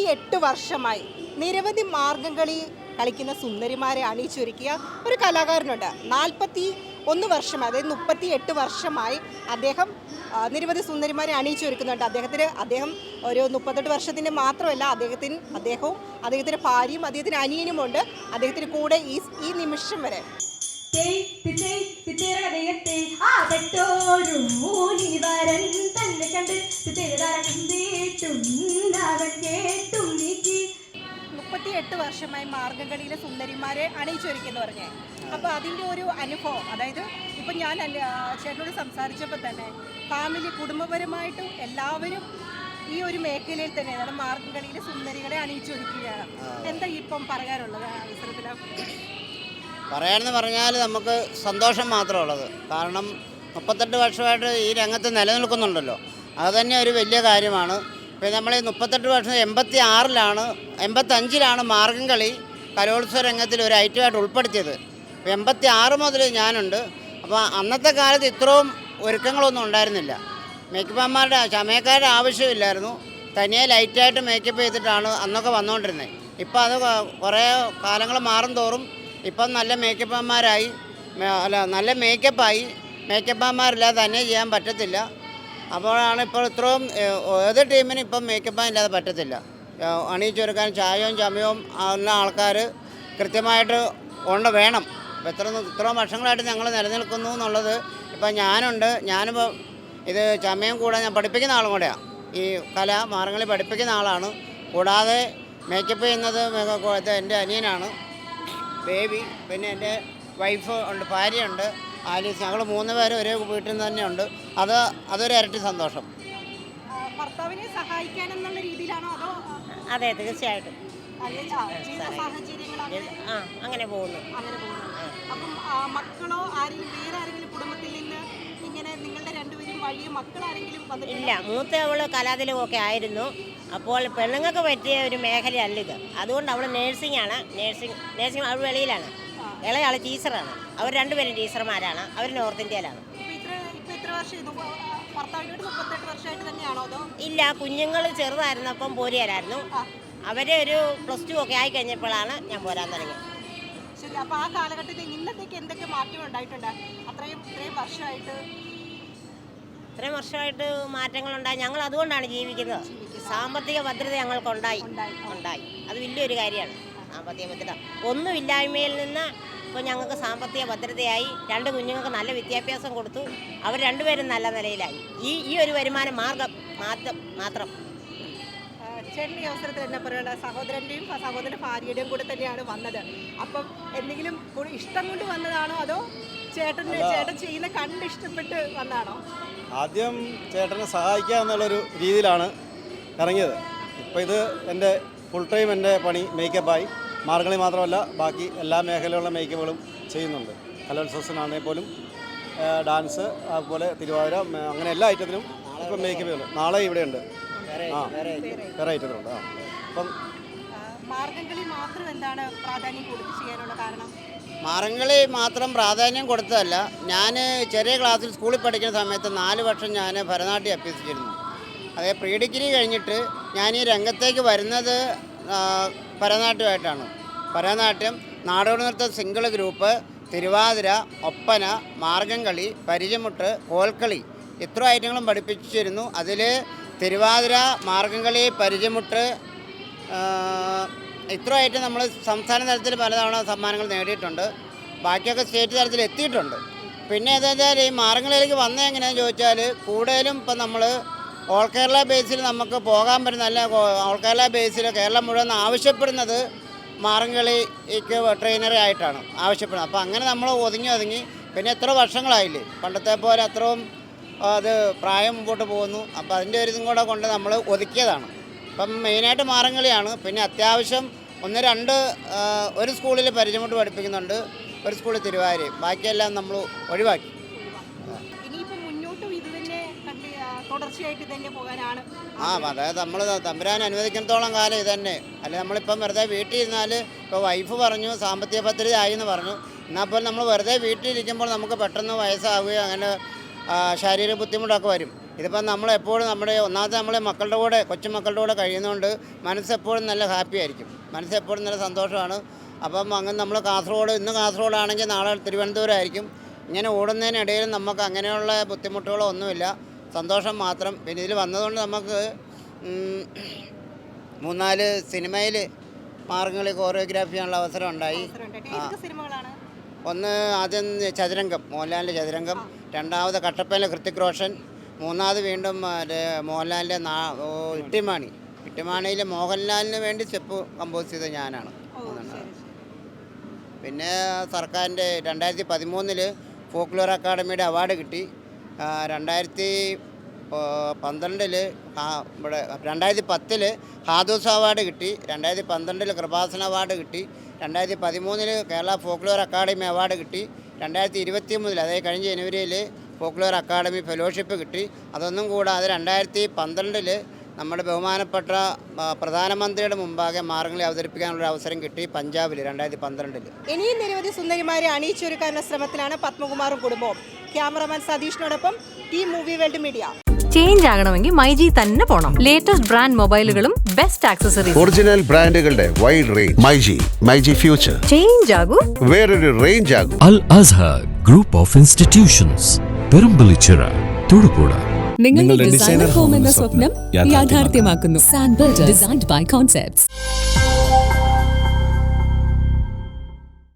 38 വർഷമായി നിരവധി മാർഗംകളി കളിക്കുന്ന സുന്ദരിമാരെ അണിയിച്ചൊരുക്കിയ ഒരു കലാകാരനുണ്ട്. 41 വർഷമായി, അതായത് 38 വർഷമായി അദ്ദേഹം നിരവധി സുന്ദരിമാരെ അണിയിച്ചൊരുക്കുന്നുണ്ട്. അദ്ദേഹം ഒരു 38 വർഷത്തിൻ്റെ മാത്രമല്ല, അദ്ദേഹവും അദ്ദേഹത്തിൻ്റെ ഭാര്യയും അദ്ദേഹത്തിൻ്റെ അനിയനുമുണ്ട് അദ്ദേഹത്തിന് കൂടെ ഈ നിമിഷം വരെ. എട്ട് വർഷമായി മാർഗംകളിയിലെ സുന്ദരിമാരെ അണിയിച്ചൊരുക്കെന്ന് പറഞ്ഞേ. അപ്പോൾ അതിൻ്റെ ഒരു അനുഭവം, അതായത് ഇപ്പം ഞാൻ ചേട്ടനോട് സംസാരിച്ചപ്പോൾ തന്നെ ഫാമിലി കുടുംബപരമായിട്ടും എല്ലാവരും ഈ ഒരു മേഖലയിൽ തന്നെയാണ് മാർഗംകളിയിലെ സുന്ദരികളെ അണിയിച്ചൊരുക്കുകയാണ്. എന്താ ഇപ്പം പറയാനുള്ളത് അവസരത്തിൽ? പറയാനെന്ന് പറഞ്ഞാൽ നമുക്ക് സന്തോഷം മാത്രമേ ഉള്ളത്. കാരണം 38 വർഷമായിട്ട് ഈ രംഗത്ത് നിലനിൽക്കുന്നുണ്ടല്ലോ, അതുതന്നെ ഒരു വലിയ കാര്യമാണ്. പിന്നെ നമ്മൾ ഈ 38 വർഷം 85-ലാണ് മാർഗംകളി കലോത്സവ രംഗത്തിൽ ഒരു ഐറ്റമായിട്ട് ഉൾപ്പെടുത്തിയത്. 86 മുതൽ ഞാനുണ്ട്. അപ്പോൾ അന്നത്തെ കാലത്ത് ഇത്രയും ഒരുക്കങ്ങളൊന്നും ഉണ്ടായിരുന്നില്ല. മേക്കപ്പ്മാരുടെ ചമയക്കാരുടെ ആവശ്യമില്ലായിരുന്നു. തനിയെ ലൈറ്റായിട്ട് മേക്കപ്പ് ചെയ്തിട്ടാണ് അന്നൊക്കെ വന്നുകൊണ്ടിരുന്നത്. ഇപ്പം അത് കുറേ കാലങ്ങൾ മാറും തോറും ഇപ്പം നല്ല മേക്കപ്പ്മാരായി, നല്ല മേക്കപ്പായി. മേക്കപ്പ്മാരില്ലാതെ തന്നെ ചെയ്യാൻ പറ്റത്തില്ല. അപ്പോഴാണ് ഇപ്പോൾ ഇത്രയും ഏത് ടീമിനും ഇപ്പം മേക്കപ്പ് ഇല്ലാതെ പറ്റത്തില്ല. അണിയിച്ചൊരുക്കാൻ ചായവും ചമയവും ഉള്ള ആൾക്കാർ കൃത്യമായിട്ട് വേണം. അപ്പോൾ ഇത്രയും വർഷങ്ങളായിട്ട് ഞങ്ങൾ നിലനിൽക്കുന്നു എന്നുള്ളത്. ഇപ്പം ഞാനിപ്പോൾ ഇത് ചമയം കൂടാൻ ഞാൻ പഠിപ്പിക്കുന്ന ആളും കൂടെയാണ്. ഈ കല മാർഗംകളി പഠിപ്പിക്കുന്ന ആളാണ്. കൂടാതെ മേക്കപ്പ് ചെയ്യുന്നത് എൻ്റെ അനിയനാണ്, ബേബി. പിന്നെ എൻ്റെ വൈഫ് ഉണ്ട്, ഭാര്യയുണ്ട്, ആലീസ്. ഞങ്ങൾ 3 പേരും ഒരേ വീട്ടിൽ നിന്ന് തന്നെയുണ്ട്. അതൊരു ഇരട്ടി സന്തോഷം. ഭർത്താവിനെ സഹായിക്കാനെന്നുള്ള രീതിയിലാണോ അതോ? അതെ, തീർച്ചയായിട്ടും അങ്ങനെ പോകുന്നു. അപ്പം മക്കളോ വേറെ ആരെങ്കിലും കുടുംബത്തിൽ നിന്ന് ഇങ്ങനെ നിങ്ങളുടെ രണ്ടുപേരും വഴിയും മക്കളാരെങ്കിലും വന്നിട്ടില്ല? ഇല്ല, മൂത്തവള് കലാതിലകമൊക്കെ ആയിരുന്നു. അപ്പോൾ പെണ്ണുങ്ങൾക്ക് പറ്റിയ ഒരു മേഖലയല്ല ഇത്. അതുകൊണ്ട് അവൾ നേഴ്സിംഗ് അവൾ വെളിയിലാണ്. ഇളയാൾ ടീച്ചറാണ്. അവർ രണ്ടുപേരും ടീച്ചർമാരാണ്. അവർ നോർത്ത് ഇന്ത്യയിലാണ്. ഇല്ല, കുഞ്ഞുങ്ങൾ ചെറുതായിരുന്നപ്പം പോരുകയായിരുന്നു. അവരെ ഒരു +2 ഒക്കെ ആയി കഴിഞ്ഞപ്പോഴാണ് ഞാൻ പോരാൻ തുടങ്ങിയത്. ശരി. അപ്പോൾ ആ കാലഘട്ടത്തിൽ ഇന്നത്തേക്ക് എന്തൊക്കെ മാറ്റം ഉണ്ടായിട്ടുണ്ട്? ഇത്രയും വർഷമായിട്ട് മാറ്റങ്ങളുണ്ടായി. ഞങ്ങൾ അതുകൊണ്ടാണ് ജീവിക്കുന്നത്. സാമ്പത്തിക ഭദ്രത ഞങ്ങൾക്കുണ്ടായി. അത് വലിയൊരു കാര്യമാണ്. സാമ്പത്തിക ഭദ്രത ഒന്നുമില്ലായ്മയിൽ നിന്ന് ഇപ്പോൾ ഞങ്ങൾക്ക് സാമ്പത്തിക ഭദ്രതയായി. 2 കുഞ്ഞുങ്ങൾക്ക് നല്ല വിദ്യാഭ്യാസം കൊടുത്തു. അവർ രണ്ടുപേരും നല്ല നിലയിലായി. ഈ ഒരു വരുമാന മാർഗം മാത്രം. ചേട്ടൻ ഈ അവസരത്തിൽ എന്നാ പറയുക, സഹോദരൻ്റെയും സഹോദരൻ്റെ ഭാര്യയുടെയും കൂടെ തന്നെയാണ് വന്നത്. അപ്പം എന്തെങ്കിലും ഇഷ്ടം കൊണ്ട് വന്നതാണോ അതോ ചേട്ടൻ ചെയ്യുന്ന കണ്ട് ഇഷ്ടപ്പെട്ട് വന്നതാണോ? ആദ്യം ചേട്ടനെ സഹായിക്കുക എന്നുള്ളൊരു രീതിയിലാണ് ഇറങ്ങിയത്. ഇപ്പോൾ ഇത് എൻ്റെ ഫുൾ ടൈം എൻ്റെ പണി മേക്കപ്പായി. മാർഗംകളി മാത്രമല്ല, ബാക്കി എല്ലാ മേഖലയിലുള്ള മേക്കപ്പുകളും ചെയ്യുന്നുണ്ട്. കലോത്സവത്തിനാണെങ്കിൽ പോലും ഡാൻസ്, അതുപോലെ തിരുവാതിര, അങ്ങനെ എല്ലാ ഐറ്റത്തിനും ഇപ്പം മേക്കപ്പുകൾ നാളെ ഇവിടെയുണ്ട്. വേറെ ഐറ്റത്തിലുണ്ട്. അപ്പം മാർഗംകളി മാത്രം എന്താണ് പ്രാധാന്യം കൊടുത്ത് ചെയ്യാനുള്ള കാരണം? മാർഗംകളി മാത്രം പ്രാധാന്യം കൊടുത്തതല്ല. ഞാൻ ചെറിയ ക്ലാസ്സിൽ സ്കൂളിൽ പഠിക്കുന്ന സമയത്ത് 4 വർഷം ഞാൻ ഭരതനാട്യം അഭ്യസിച്ചിരുന്നു. അതേ പ്രീ ഡിഗ്രി കഴിഞ്ഞിട്ട് ഞാൻ ഈ രംഗത്തേക്ക് വരുന്നത് ഭരതനാട്യമായിട്ടാണ്. ഭരതനാട്യം, നാടോടി നൃത്തം സിംഗിൾ ഗ്രൂപ്പ്, തിരുവാതിര, ഒപ്പന, മാർഗംകളി, പരിചമുട്ട്, കോൽക്കളി, ഇത്ര ഐറ്റങ്ങളും പഠിപ്പിച്ചിരുന്നു. അതിൽ തിരുവാതിര, മാർഗംകളി, പരിചമുട്ട്, ഇത്ര ഐറ്റം നമ്മൾ സംസ്ഥാന തലത്തിൽ പലതവണ സമ്മാനങ്ങൾ നേടിയിട്ടുണ്ട്. ബാക്കിയൊക്കെ സ്റ്റേറ്റ് തലത്തിൽ എത്തിയിട്ടുണ്ട്. പിന്നെ എന്താ വെച്ചാൽ ഈ മാർഗംകളിയിലേക്ക് വന്നത് എങ്ങനെയാണെന്ന് ചോദിച്ചാൽ, കൂടുതലും ഇപ്പം നമ്മൾ ഓൾ കേരള ബേസിൽ നമുക്ക് പോകാൻ പറ്റുന്ന, നല്ല ഓൾ കേരള ബേസിൽ കേരളം മുഴുവൻ ആവശ്യപ്പെടുന്നത് മാർഗംകളിക്ക് ട്രെയിനറെ ആയിട്ടാണ് ആവശ്യപ്പെടുന്നത്. അപ്പോൾ അങ്ങനെ നമ്മൾ ഒതുങ്ങി പിന്നെ എത്ര വർഷങ്ങളായില്ലേ, പണ്ടത്തെ പോലെ അത്രയും അത് പ്രായം മുമ്പോട്ട് പോകുന്നു. അപ്പോൾ അതിൻ്റെ ഒരു ഇതും കൂടെ കൊണ്ട് നമ്മൾ ഒതുക്കിയതാണ്. ഇപ്പം മെയിനായിട്ട് മാർഗംകളിയാണ്. പിന്നെ അത്യാവശ്യം 1-2 ഒരു സ്കൂളിൽ പരിചമുട്ട് പഠിപ്പിക്കുന്നുണ്ട്, ഒരു സ്കൂളിൽ തിരുവാതിരയും, ബാക്കിയെല്ലാം നമ്മൾ ഒഴിവാക്കി. അതായത് നമ്മൾ തമ്പുരാൻ അനുവദിക്കുന്നിടത്തോളം കാലം ഇത് തന്നെ. അല്ലെങ്കിൽ നമ്മളിപ്പം വെറുതെ വീട്ടിൽ ഇരുന്നാൽ, ഇപ്പോൾ വൈഫ് പറഞ്ഞു സാമ്പത്തിക ഭദ്രത ആയി എന്ന് പറഞ്ഞു, എന്നാൽ പോലും നമ്മൾ വെറുതെ വീട്ടിലിരിക്കുമ്പോൾ നമുക്ക് പെട്ടെന്ന് വയസ്സാവുകയോ അങ്ങനെ ശാരീരിക ബുദ്ധിമുട്ടൊക്കെ വരും. ഇതിപ്പം നമ്മളെപ്പോഴും ഒന്നാമത്തെ നമ്മളെ മക്കളുടെ കൂടെ കൊച്ചുമക്കളുടെ കൂടെ കഴിയുന്നതുകൊണ്ട് മനസ്സെപ്പോഴും നല്ല ഹാപ്പി ആയിരിക്കും, മനസ്സെപ്പോഴും നല്ല സന്തോഷമാണ്. അപ്പം അങ്ങനെ നമ്മൾ ഇന്ന് കാസർഗോഡാണെങ്കിൽ നാളെ തിരുവനന്തപുരം ആയിരിക്കും. ഇങ്ങനെ ഓടുന്നതിനിടയിൽ നമുക്ക് അങ്ങനെയുള്ള ബുദ്ധിമുട്ടുകളോ ഒന്നുമില്ല, സന്തോഷം മാത്രം. പിന്നെ ഇതിൽ വന്നതുകൊണ്ട് നമുക്ക് 3-4 സിനിമയിൽ മാർഗംകളി കോറിയോഗ്രാഫി ചെയ്യാനുള്ള അവസരം ഉണ്ടായി. ഒന്ന് ആദ്യം ചതുരംഗം, മോഹൻലാലിൻ്റെ ചതുരംഗം, രണ്ടാമത് കട്ടപ്പനയിലെ ഹൃത്തിക് റോഷൻ, മൂന്നാമത് വീണ്ടും മോഹൻലാലിൻ്റെ ഇട്ടിമാണിയിൽ മോഹൻലാലിന് വേണ്ടി സ്റ്റെപ്പ് കമ്പോസ് ചെയ്ത ഞാനാണ്. പിന്നെ സർക്കാരിൻ്റെ 2013 ഫോക്ലോർ അക്കാഡമിയുടെ അവാർഡ് കിട്ടി. 2012 ഇവിടെ 2010 ഹാദൂസ് അവാർഡ് കിട്ടി. 2012 കൃപാസന അവാർഡ് കിട്ടി. 2013 കേരള ഫോക്ലോർ അക്കാഡമി അവാർഡ് കിട്ടി. 2023 അതായത് കഴിഞ്ഞ ജനുവരിയിൽ ഫോക്ലോർ അക്കാഡമി ഫെലോഷിപ്പ് കിട്ടി. അതൊന്നും കൂടാതെ 2012 നമ്മുടെ ബഹുമാനപ്പെട്ട പ്രധാനമന്ത്രിയുടെ മുമ്പാകെ മാർഗംകളി അവതരിപ്പിക്കാനുള്ള അവസരം കിട്ടി പഞ്ചാബിൽ 2012. ഇനിയും നിരവധി സുന്ദരിമാരെ അണിയിച്ചൊരുക്കാനുള്ള ശ്രമത്തിലാണ് പത്മകുമാറും കുടുംബവും. ക്യാമറമാൻ സതീഷിനോടൊപ്പം team movie world media. Change ആകണമെങ്കിൽ മൈജി തന്നെ പോണം. ലേറ്റസ്റ്റ് ബ്രാൻഡ് മൊബൈലുകളും ബെസ്റ്റ് ആക്സസറീസ്, ഒറിജിനൽ ബ്രാൻഡുകളുടെ wide range. MyG future. Change ആകൂ, വേറൊരു റേഞ്ച് ആകൂ. Al Azhar Group of Institutions, Perumpallichira, Thodupuzha. നിങ്ങളുടെ ഡിസൈനർ ഹോം എന്ന സ്വപ്നം യാഥാർത്ഥ്യമാക്കുന്നു. സാൻബിൾഡ് ഡിസൈൻഡ് ബൈ കോൺസെപ്റ്റ്സ്.